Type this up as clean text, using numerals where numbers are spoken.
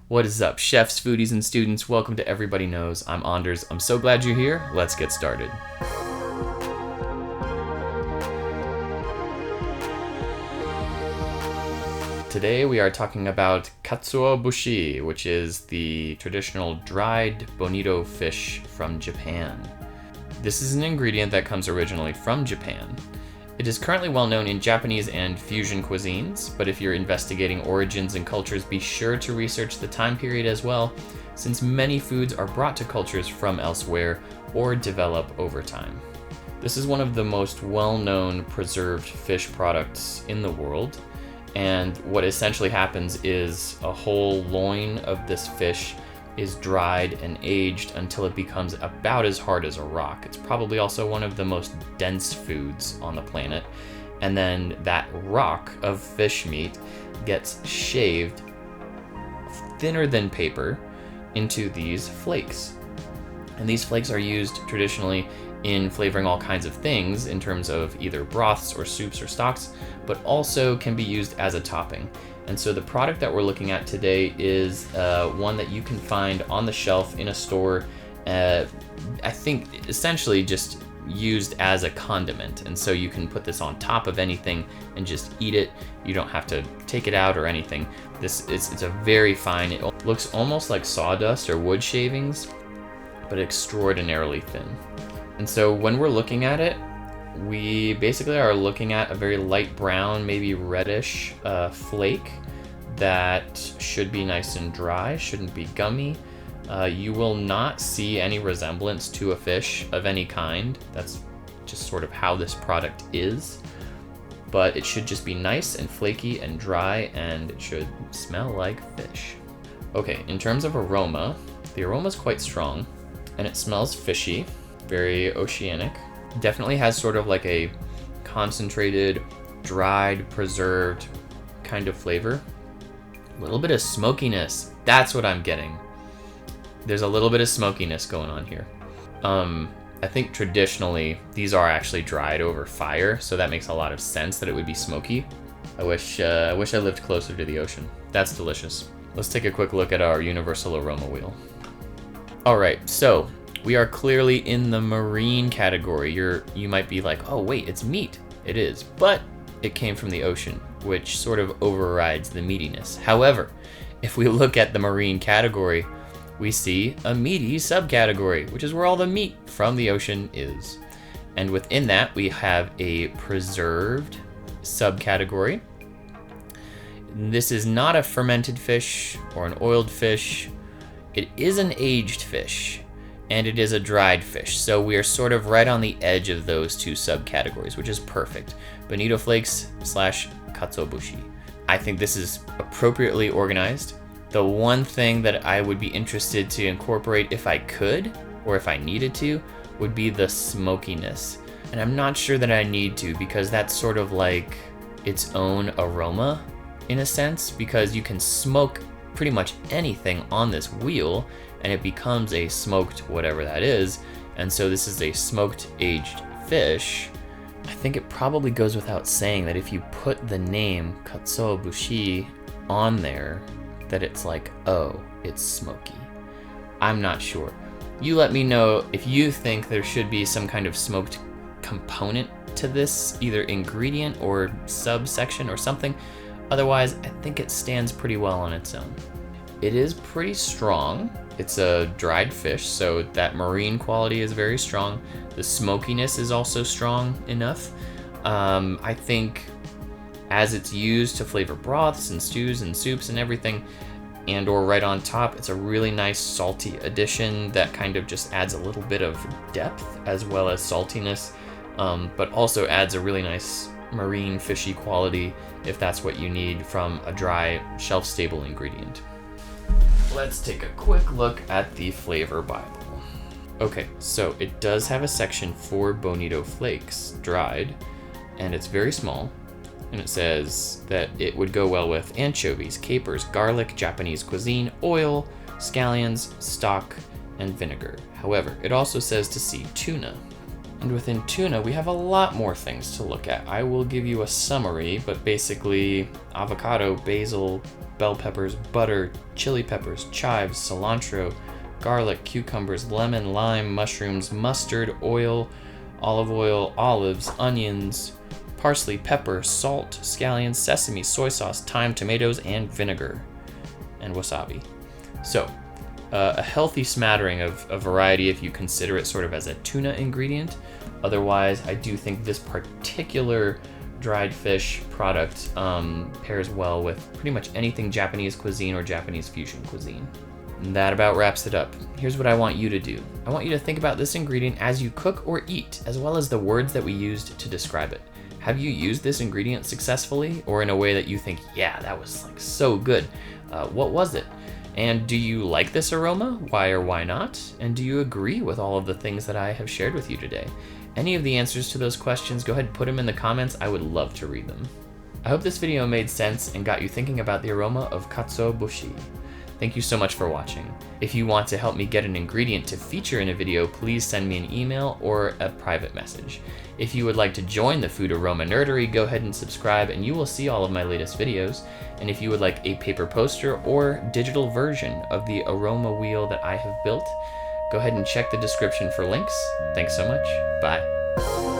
What is up, chefs, foodies, and students? Welcome to Everybody Knows. I'm Anders. I'm so glad you're here. Let's get started. Today we are talking about Katsuobushi, which is the traditional dried bonito fish from Japan. This is an ingredient that comes originally from Japan. It is currently well known in Japanese and fusion cuisines, but if you're investigating origins and cultures, be sure to research the time period as well, since many foods are brought to cultures from elsewhere or develop over time. This is one of the most well-known preserved fish products in the world, and what essentially happens is a whole loin of this fish is dried and aged until it becomes about as hard as a rock. It's probably also one of the most dense foods on the planet. And then that rock of fish meat gets shaved thinner than paper into these flakes. And these flakes are used traditionally in flavoring all kinds of things in terms of either broths or soups or stocks, but also can be used as a topping. And so the product that we're looking at today is one that you can find on the shelf in a store, I think essentially just used as a condiment. And so you can put this on top of anything and just eat it. You don't have to take it out or anything. It's a very fine, it looks almost like sawdust or wood shavings, but extraordinarily thin. And so when we're looking at it, we basically are looking at a very light brown, maybe reddish flake that should be nice and dry, shouldn't be gummy. You will not see any resemblance to a fish of any kind. That's just sort of how this product is. But it should just be nice and flaky and dry, and it should smell like fish. Okay, in terms of aroma, the aroma is quite strong, and it smells fishy, very oceanic. Definitely has sort of like a concentrated, dried, preserved kind of flavor. A little bit of smokiness. That's what I'm getting. There's a little bit of smokiness going on here. I think traditionally these are actually dried over fire, so that makes a lot of sense that it would be smoky. I wish I lived closer to the ocean. That's delicious. Let's take a quick look at our universal aroma wheel. All right, so we are clearly in the marine category. You might be like, oh wait, it's meat. It is, but it came from the ocean, which sort of overrides the meatiness. However, if we look at the marine category, we see a meaty subcategory, which is where all the meat from the ocean is. And within that, we have a preserved subcategory. This is not a fermented fish or an oiled fish. It is an aged fish. And it is a dried fish, so we are sort of right on the edge of those two subcategories, which is perfect. Bonito Flakes / Katsuobushi. I think this is appropriately organized. The one thing that I would be interested to incorporate if I could, or if I needed to, would be the smokiness. And I'm not sure that I need to, because that's sort of like its own aroma, in a sense, because you can smoke pretty much anything on this wheel, and it becomes a smoked whatever that is. And so this is a smoked aged fish. I think it probably goes without saying that if you put the name Katsuobushi on there, that it's like, oh, it's smoky. I'm not sure. You let me know if you think there should be some kind of smoked component to this, either ingredient or subsection or something. Otherwise, I think it stands pretty well on its own. It is pretty strong. It's a dried fish, so that marine quality is very strong. The smokiness is also strong enough. I think as it's used to flavor broths and stews and soups and everything, and or right on top, it's a really nice salty addition that kind of just adds a little bit of depth as well as saltiness, but also adds a really nice marine fishy quality if that's what you need from a dry, shelf-stable ingredient. Let's take a quick look at the flavor Bible. Okay, so it does have a section for bonito flakes, dried, and it's very small. And it says that it would go well with anchovies, capers, garlic, Japanese cuisine, oil, scallions, stock, and vinegar. However, it also says to see tuna. And within tuna, we have a lot more things to look at. I will give you a summary, but basically avocado, basil, bell peppers, butter, chili peppers, chives, cilantro, garlic, cucumbers, lemon, lime, mushrooms, mustard, oil, olives, onions, parsley, pepper, salt, scallions, sesame, soy sauce, thyme, tomatoes, and vinegar, and wasabi. So, a healthy smattering of a variety if you consider it sort of as a tuna ingredient. Otherwise, I do think this particular dried fish product pairs well with pretty much anything Japanese cuisine or Japanese fusion cuisine. And that about wraps it up. Here's what I want you to do. I want you to think about this ingredient as you cook or eat, as well as the words that we used to describe it. Have you used this ingredient successfully, or in a way that you think, yeah, that was like so good? What was it? And do you like this aroma? Why or why not? And do you agree with all of the things that I have shared with you today? Any of the answers to those questions, go ahead and put them in the comments. I would love to read them. I hope this video made sense and got you thinking about the aroma of Katsuobushi. Thank you so much for watching. If you want to help me get an ingredient to feature in a video, please send me an email or a private message. If you would like to join the Food Aroma Nerdery, go ahead and subscribe and you will see all of my latest videos. And if you would like a paper poster or digital version of the Aroma Wheel that I have built, go ahead and check the description for links. Thanks so much. Bye.